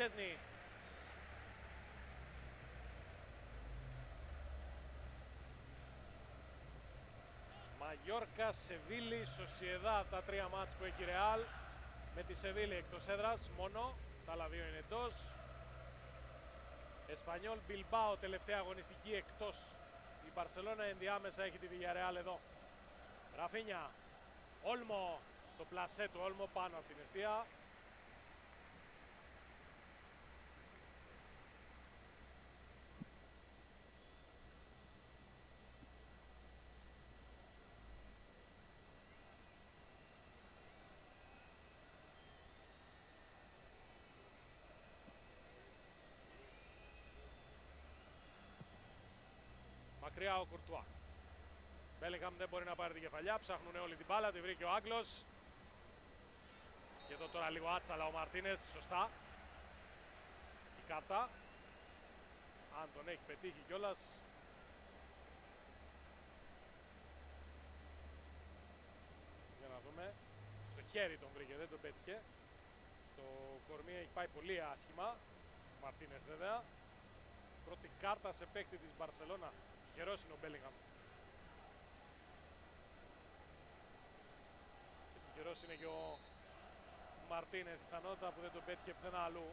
Τσέσνη. Μαγιόρκα, Σεβίλη, Σοσιεδά, τα τρία μάτς που έχει η Ρεάλ. Με τη Σεβίλη εκτός έδρας μόνο, τα άλλα δύο είναι εντός. Εσπανιόλ Μπιλμπάο, τελευταία αγωνιστική εκτός. Η Μπαρσελόνα ενδιάμεσα έχει τη Villarreal εδώ. Ραφίνια, Όλμο, το πλασέ του Όλμο πάνω από την εστία. Μακριά ο Κουρτουά. Μπέλιγχαμ δεν μπορεί να πάρει την κεφαλιά, ψάχνουν όλοι την μπάλα, τη βρήκε ο Άγγλος. Και εδώ τώρα λίγο άτσαλα ο Μαρτίνεθ, σωστά. Η κάρτα. Αν τον έχει πετύχει κιόλας. Για να δούμε. Στο χέρι τον βρήκε, δεν τον πέτυχε. Στο κορμί έχει πάει πολύ άσχημα. Ο Μαρτίνεθ βέβαια. Πρώτη κάρτα σε παίκτη της Μπαρσελόνα. Τυχερός είναι ο Μπέλιγχαμ. Και τυχερός είναι και ο Μαρτίνεθ, πιθανότητα που δεν τον πέτυχε πουθενά αλλού.